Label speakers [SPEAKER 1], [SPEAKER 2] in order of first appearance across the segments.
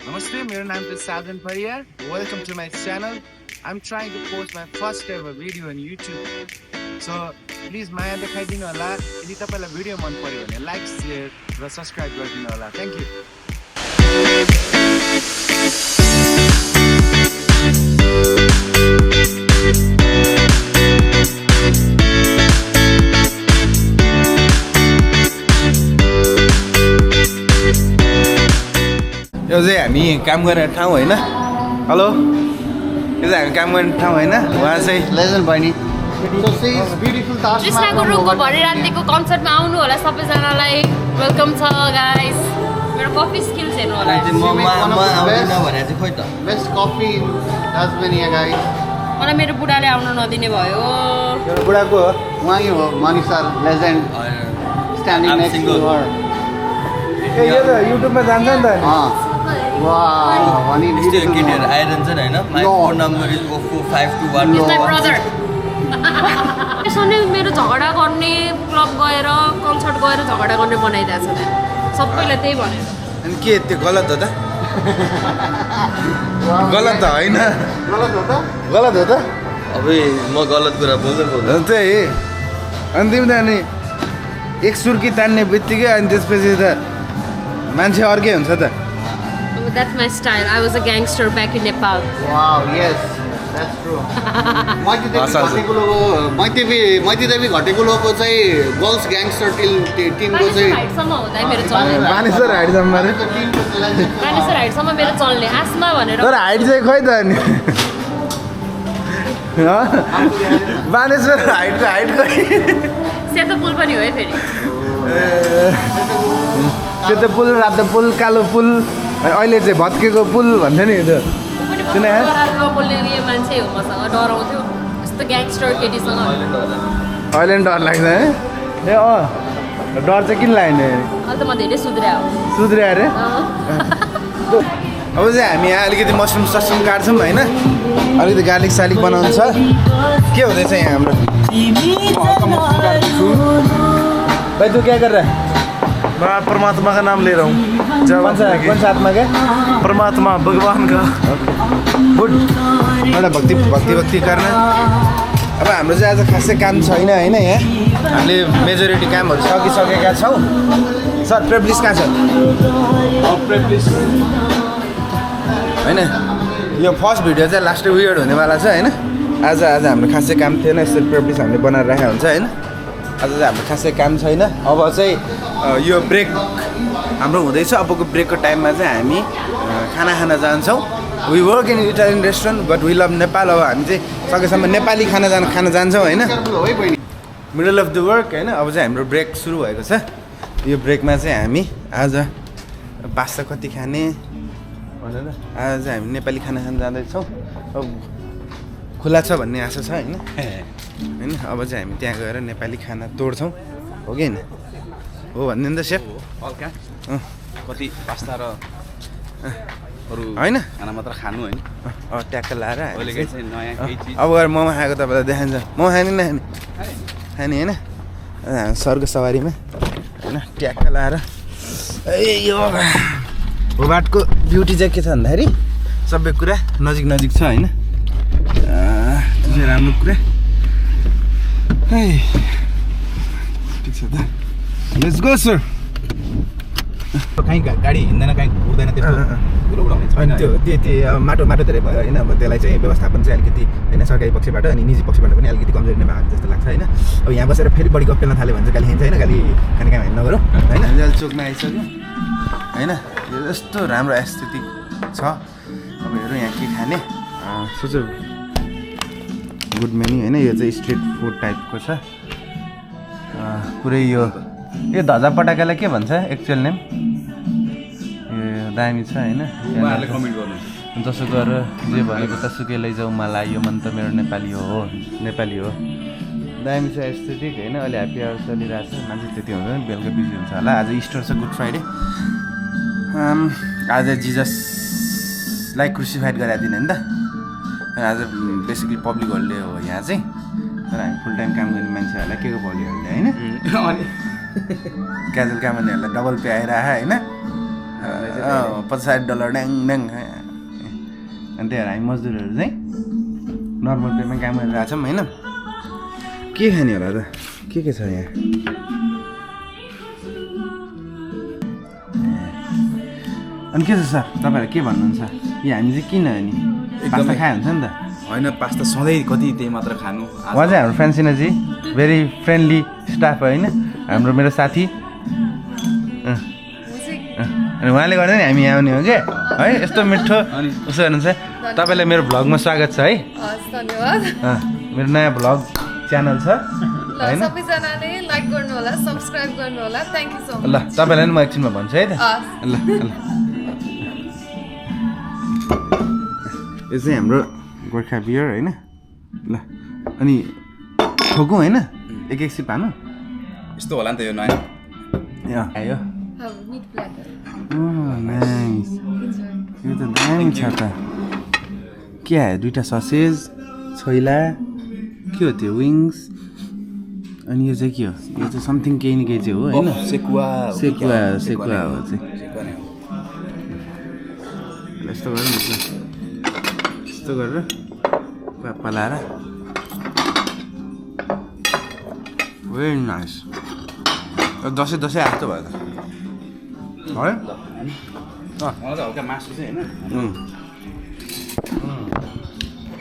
[SPEAKER 1] Namaste, my name is Sajan Pariyar. Welcome to my channel. I'm trying to post my first ever video on YouTube. So please माया देखाइदिनु होला. यदि तपाईलाई video मन पर्यो भने like, share र subscribe गरिदिनु होला. Thank you. यो चाहिँ हामी काम गर्ने ठाउँ होइन. हेलो, यो चाहिँ हामी काम गर्ने ठाउँ होइन. उहाँ चाहिँ
[SPEAKER 2] लेजेन्ड बहिनी.
[SPEAKER 3] कृष्णको रुखको भरि रातिको कन्सर्टमा आउनु होला सबैजनालाई. वेलकम छ गाइस. मेरो कफी स्किल्स हेर्नु होला.
[SPEAKER 2] Best coffee in Tasmania guys.
[SPEAKER 3] मलाई मेरो बुढाले आउन नदिने भयो.
[SPEAKER 1] मेरो बुढाको हो.
[SPEAKER 2] उहाँकै हो Mani sir legend standing next to her.
[SPEAKER 1] ए यो त युट्युबमा जान्छ नि त.
[SPEAKER 2] वाह भनी
[SPEAKER 4] केटीहरू आइरहन्छ नि होइन. My phone number is 0521.
[SPEAKER 3] He's my brother. सधैँ मेरो झगडा गर्ने क्लब गएर कन्सर्ट गएर झगडा गर्ने बनाइरहेछ सबैलाई त्यही भनेर.
[SPEAKER 1] अनि के त्यो गलत हो त? गलत त होइन.
[SPEAKER 2] गलत हो त?
[SPEAKER 1] गलत हो त?
[SPEAKER 4] अबे म गलत कुरा बोल्दै बोल्दैन.
[SPEAKER 1] त्यही अनि तिमी त अनि एक सुर्की तान्ने बित्तिकै अनि त्यसपछि त मान्छे अर्कै हुन्छ त.
[SPEAKER 3] That's my style. I was a gangster back in Nepal.
[SPEAKER 2] Wow yes that's true. Maiti Devi घटेको लोको चाहिँ गर्ल्स ग्याङ्स्टर टिमको चाहिँ
[SPEAKER 3] हाइटसम्म हुँदा मेरो चल्ने.
[SPEAKER 1] बानेश्वर हाइटसम्म अरे.
[SPEAKER 3] मानिसर हाइटसम्म मेरो चल्ने. आसमा भनेर.
[SPEAKER 1] तर हाइट चाहिँ खोइ त अनि बानेश्वर हाइट खोइ.
[SPEAKER 3] सेतो पुल पनि हो है फेरि.
[SPEAKER 1] सेतो पुल, रातो पुल, कालो पुल, अहिले चाहिँ भत्केको पुल भन्छ नि त्यो. सुने
[SPEAKER 3] बोल्ने यो मान्छे हो मसँग डराउँथ्यो यस्तो ग्याङ्स्टर केटीसँग.
[SPEAKER 1] अहिले पनि डर लाग्छ है. ए अँ डर चाहिँ किन लाग्ने?
[SPEAKER 3] अहिले त म धेरै सुध्रिया हो.
[SPEAKER 1] सुध्रिया अरे. अब चाहिँ हामी यहाँ अलिकति मसरुम ससरुम काट्छौँ होइन. अलिकति गार्लिक सालिक बनाउनु छ. के हुँदैछ यहाँ हाम्रो? भाइ तू क्या कर रहा है?
[SPEAKER 5] मैं परमात्मा का नाम ले रहा हूँ.
[SPEAKER 1] कौन सा आत्मा का?
[SPEAKER 5] परमात्मा भगवान का.
[SPEAKER 1] गुड. एउटा भक्ति गर्न. अब हाम्रो चाहिँ आज खासै काम छैन होइन. यहाँ हामीले मेजोरिटी कामहरू सकिसकेका छौँ. सर प्रेप्लिस कहाँ छ? होइन यो फर्स्ट भिडियो चाहिँ लास्ट वियर्ड हुनेवाला छ होइन. आज हाम्रो खासै काम थिएन. यसरी प्रेप्लिस हामीले बनाएर राखेको हुन्छ होइन. आज चाहिँ हाम्रो खासै काम छैन. अब चाहिँ यो ब्रेक हाम्रो हुँदैछ. अबको ब्रेकको टाइममा चाहिँ हामी खाना खान जान्छौँ. We work in Italian restaurant but we love Nepal. अब हामी चाहिँ सकेसम्म नेपाली खाना जान्छौँ होइन. मिडल अफ द वर्क होइन. अब चाहिँ हाम्रो ब्रेक सुरु भएको छ. यो ब्रेकमा चाहिँ हामी आज पास्ता कति खाने भनेर आज चाहिँ हामी नेपाली खाना खान जाँदैछौँ. अब खुला छ भन्ने आशा छ होइन. होइन अब चाहिँ हामी त्यहाँ गएर नेपाली खाना तोड्छौँ. हो कि होइन? हो भनिदिनु त सेफ.
[SPEAKER 4] हल्का कति पास्ता र अरू
[SPEAKER 1] होइन
[SPEAKER 4] खाना मात्र खानु होइन.
[SPEAKER 1] ट्याक्क लाएर
[SPEAKER 4] अहिले चाहिँ नयाँ केही चिज.
[SPEAKER 1] अब गएर मोमो खाएको तपाईँलाई देखाइन्छ. मोमो खाने नखाने? खाने होइन. सरको सवारीमा होइन ट्याक्क लाएर. ए यो होबाटको ब्युटी चाहिँ के छ भन्दाखेरि सबै कुरा नजिक छ होइन. त्यो चाहिँ राम्रो कुरा. है ठिक छ त. Let's go sir.
[SPEAKER 4] कहीँ गाडी हिँड्दैन कहीँ उड्दैन
[SPEAKER 1] अनि त्यो माटो धेरै भयो होइन. अब त्यसलाई चाहिँ व्यवस्थापन चाहिँ अलिकति होइन सरकारी पक्षबाट अनि निजी पक्षबाट पनि अलिकति कमजोरी नै भएको जस्तो लाग्छ होइन. अब यहाँ बसेर फेरि बढी गफ पेल्न थाल्यो भने चाहिँ गाली खान्छ होइन. गाली खाने काम हामी नगरौँ होइन. जेल चोकमा आइसक्यो होइन. यो यस्तो राम्रो एस्थेटिक छ. अब हेरौँ यहाँ के खाने. सोचो गुड मेन्यु होइन. यो चाहिँ स्ट्रिट फुड टाइपको छ पुरै. यो धजा पटाकालाई के भन्छ एक्चुअल नेम? यो दामी छ होइन.
[SPEAKER 4] कमेन्ट गर्नु.
[SPEAKER 1] जसो गरेर जे भनेको तसुकै लैजाऊ मलाई. यो मन त मेरो नेपाली हो. दामी छ एस्थेटिक होइन. अहिले ह्याप्पी आवर चलिरहेको छ. मान्छे त्यति हुँदैन. बेलुका बिजी हुन्छ होला. आज इस्टर छ, गुड फ्राइडे. आज जिजसलाई क्रुसिफाइड गराएको दिन होइन त. आज बेसिकली पब्लिक होलिडे हो यहाँ चाहिँ. तर हामी फुल टाइम काम गर्ने मान्छेहरूलाई के को पब्लिक होलिडे होइन. क्याजुअल काम गर्नेहरूलाई डबल पे आइरह होइन. $50 ड्याङ ड्याङ अनि त्यही भएर हामी मजदुरहरू चाहिँ नर्मल पेमा काम गरिरहेको छौँ होइन के खाने होला त के छ यहाँ अनि के छ सर तपाईँहरू के भन्नुहुन्छ यो हामी चाहिँ किन हो नि पास्ता खाए हुन्छ नि त
[SPEAKER 6] होइन पास्ता सधैँ कति त्यही मात्र खानु
[SPEAKER 1] उहाँ चाहिँ हाम्रो फ्रान्सिनाजी भेरी फ्रेन्डली स्टाफ होइन हाम्रो मेरो साथी अनि उहाँले गर्दा नि हामी यहाँ आउने हो क्या है यस्तो मिठो उसो गर्नुहुन्छ तपाईँलाई मेरो भ्लगमा स्वागत छ है
[SPEAKER 7] धन्यवाद
[SPEAKER 1] मेरो नयाँ भ्लग च्यानल छ होइन
[SPEAKER 7] सबैजनाले लाइक गर्नु होला सब्स्क्राइब गर्नु होला थ्यांक यू सो मच
[SPEAKER 1] ल तपाईँलाई नि म एकछिनमा भन्छु है त ल ल यो चाहिँ हाम्रो गोर्खा बियर होइन ल अनि ठोकौँ होइन एक सिप हानु
[SPEAKER 6] यस्तो होला नि त यो नयाँ
[SPEAKER 1] आयो
[SPEAKER 7] मिट प्ल्याटर
[SPEAKER 1] नाइस यो त दामी छ त के आयो दुईवटा ससेज छोइला के हो त्यो विङ्स अनि यो चाहिँ के हो यो चाहिँ समथिङ केही न केही चाहिँ हो होइन
[SPEAKER 6] सेकुवा
[SPEAKER 1] सेकुवा सेकुवा हो चाहिँ
[SPEAKER 6] सेकुवा नै हो
[SPEAKER 1] यस्तो गरेर यस्तो गरेर पलाएर भेरी नाइस दसैँ दसैँ आएको भयो त है
[SPEAKER 6] मलाई त हल्का मासु चाहिँ होइन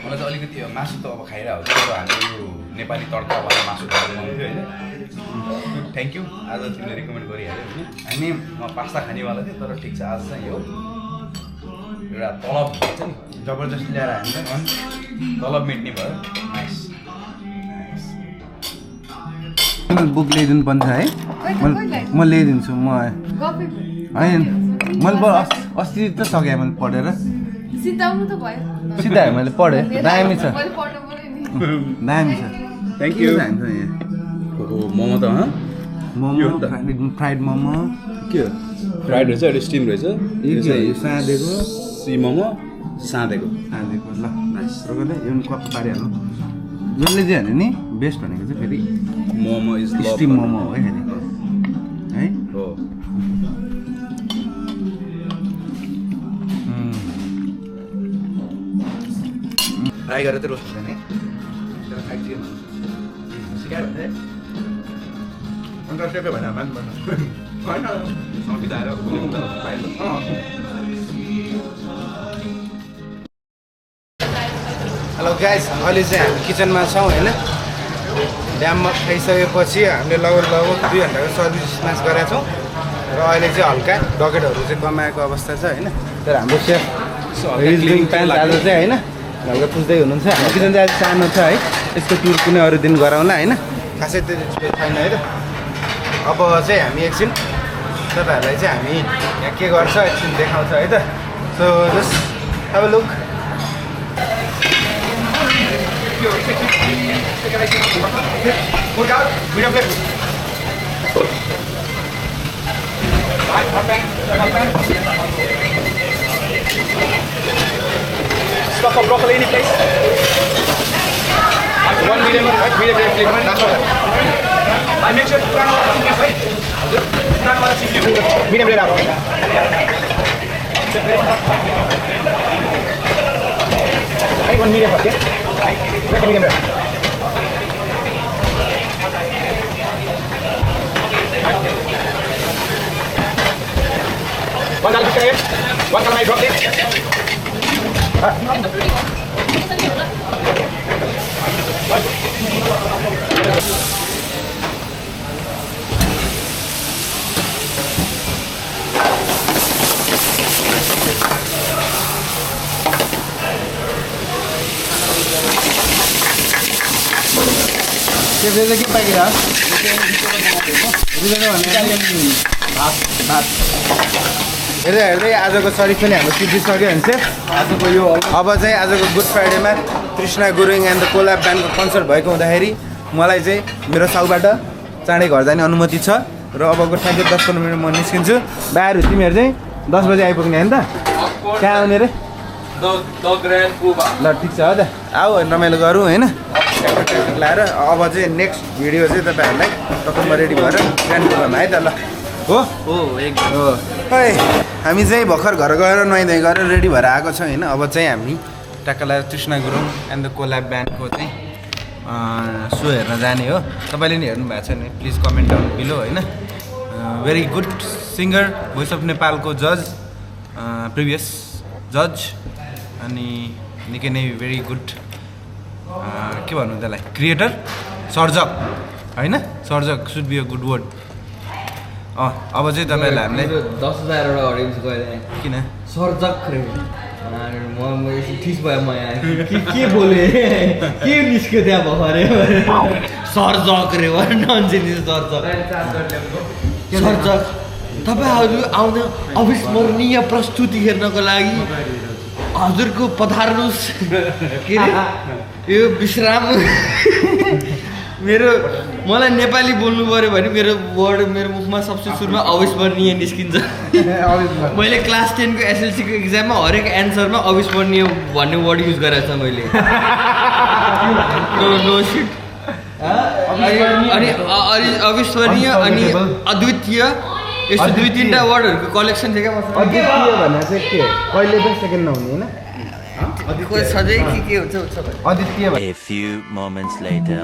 [SPEAKER 6] मलाई चाहिँ अलिकति मासु त अब खाइरहेको छ अब हाम्रो यो नेपाली तड्कावाला मासु खानु मन थियो होइन थ्याङ्क यू आज तिमीले रिकमेन्ड गरिहाल्यो होइन हामी म पास्ता खानेवाला थिएँ तर ठिक छ आज चाहिँ यो एउटा तलब भन्छ नि
[SPEAKER 1] जबरजस्ती ल्याएर हामी त
[SPEAKER 6] तलब मेट्ने भयो नाइस
[SPEAKER 1] बुक ल्याइदिनु पर्छ है म ल्याइदिन्छु म होइन मैले अस्ति त सकेँ मैले पढेर
[SPEAKER 7] सिताउनु त भयो
[SPEAKER 1] सिधाएँ मैले पढेँ दामी छ
[SPEAKER 7] मैले पढ्नु पर्यो नि
[SPEAKER 1] दामी छ
[SPEAKER 6] थ्याङ्क यू
[SPEAKER 1] हुन्छ यहाँ
[SPEAKER 6] मोमो त
[SPEAKER 1] मोमो फ्राइड मोमो
[SPEAKER 6] के हो फ्राइड रहेछ एउटा स्टिम रहेछ यो चाहिँ
[SPEAKER 1] साँधेको
[SPEAKER 6] सी मोमो साँधेको
[SPEAKER 1] साँधेको ल रोगले यो कप पारिहाल्नु जसले चाहिँ भने नि बेस्ट भनेको चाहिँ फेरि
[SPEAKER 6] मोमो इज
[SPEAKER 1] स्टिम मोमो हो है फेरि है
[SPEAKER 6] हो
[SPEAKER 1] फ्राई गरेर चाहिँ रोस्ट हुँदैन है सिकायो भने अन्त सेपै भएन हेलो गाइस अहिले चाहिँ हामी किचनमा छौँ होइन ड्याममा खाइसकेपछि हामीले लगभग 2 घन्टाको सर्भिस स्मास गरेका छौँ र अहिले चाहिँ हल्का डकेटहरू चाहिँ कमाएको अवस्था छ होइन तर हाम्रो सेफ प्यान्ट आज चाहिँ होइन हल्का पुज्दै हुनुहुन्छ हाम्रो किचन चाहिँ आज सानो छ है यसको टुर कुनै अरू दिन गराउँला होइन खासै त्यति छैन है त अब चाहिँ हामी एकछिन तपाईँहरूलाई चाहिँ हामी यहाँ के गर्छ एकछिन देखाउँछ है त so just have a look
[SPEAKER 6] Stop for broccoli any place? 1 medium, right? Medium flavour. I make sure to run out of chicken, right? Run out of chicken. Medium rare out. Right, 1 medium, okay? Right, medium rare. One garlic chicken, one calamari broccoli.
[SPEAKER 1] के पाइरा हेर्दै हेर्दै आजको sorry पनि हाम्रो सिद्धिसक्यो भने चाहिँ आजको यो अब चाहिँ आजको गुड फ्राइडेमा Krishna Gurung and the Kolab ब्यान्डको कन्सर्ट भएको हुँदाखेरि मलाई चाहिँ मेरो साउबाट चाँडै घर जाने अनुमति छ र अब गोर्खाको 10-15 मिनट म निस्किन्छु बाहिर तिमीहरू चाहिँ 10 बजे आइपुग्ने होइन त कहाँ आउने रे ल ठिक छ हो त आऊ रमाइलो गरौँ होइन ट्राफिक लाएर अब चाहिँ नेक्स्ट भिडियो चाहिँ तपाईँहरूलाई टक्कमा रेडी भएर ग्रान्ड प्रोग्राम है त ल हो
[SPEAKER 4] एकदम
[SPEAKER 1] हो हामी चाहिँ भर्खर घर गएर नुहाइधुवाइ गरेर रेडी भएर आएको छौँ होइन। अब चाहिँ हामी टक्कला तृष्णा गुरुङ एन्ड द कोल्याब ब्यान्डको चाहिँ सो हेर्न जाने हो। तपाईँले नि हेर्नु भएको छ भने प्लिज कमेन्ट डाउन बिलो होइन। Very good singer, voice of नेपालको जज, प्रिभियस जज, अनि निकै नै भेरी गुड के भन्नु त्यसलाई क्रिएटर, सर्जक होइन। सर्जक should be a good word. अब चाहिँ तपाईँहरूलाई हामीलाई
[SPEAKER 4] 10,000वटा अडियन्स गएर
[SPEAKER 1] किन
[SPEAKER 4] सर्जक रे म ठिस भयो म यहाँ के बोले के निस्क्यो त्यहाँ भरे सर्जक रे नन्सेन्स सर्जक सर्जक तपाईँहरू आउँदा अविस्मरणीय प्रस्तुति हेर्नको लागि हजुरको पधार्नुहोस् के अरे यो विश्राम मलाई नेपाली बोल्नु पऱ्यो भने मेरो मुखमा सबसे सुरुमा अविस्मरणीय निस्किन्छ। मैले क्लास 10 को एसएलसीको एक्जाममा हरेक एन्सरमा अविस्मरणीय भन्ने वर्ड युज गरेको छ मैले। नो सिट अनि अविस्मरणीय अनि अद्वितीय यस्तो 2-3टा वर्डहरूको कलेक्सन थियो क्या मसँग।
[SPEAKER 1] अद्वितीय भन्दा चाहिँ के कहिले पनि सेकेन्ड नहुने होइन।
[SPEAKER 4] सधैँ के हुन्छ
[SPEAKER 1] अद्वितीय
[SPEAKER 8] A few moments later.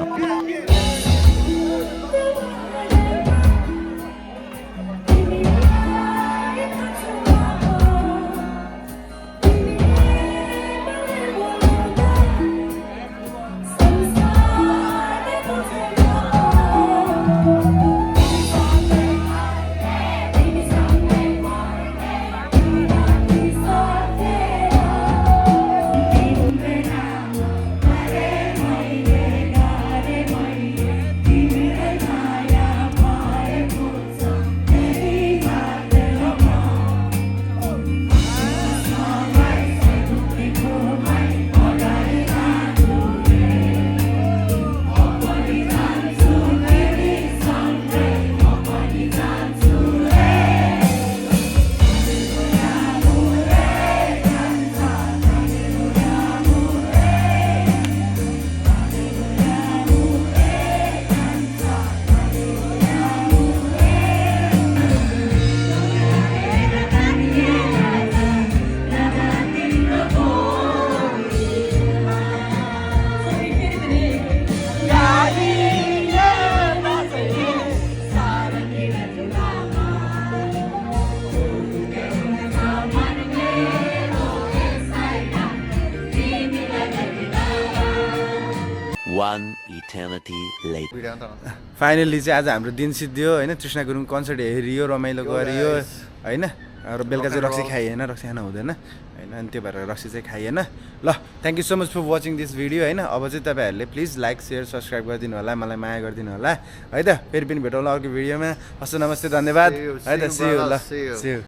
[SPEAKER 8] One eternity later.
[SPEAKER 1] Finally चाहिँ आज हाम्रो दिन सिद्धियो होइन। तृष्णा गुरुङ कन्सर्ट हेरियो, रमाइलो गरियो होइन। र बेलुका चाहिँ रक्सी खाइएन, रक्सी खानु हुँदैन होइन। अनि त्यो भएर रक्सी चाहिँ खाइएन। ल thank you so much for watching this video होइन। अब चाहिँ तपाईँहरूले प्लिज लाइक सेयर सब्सक्राइब गरिदिनु होला, मलाई माया गरिदिनु होला है त। फेरि पनि भेटौँला अर्को भिडियोमा। हस् नमस्ते, धन्यवाद है त। सी यू ल, सी यू।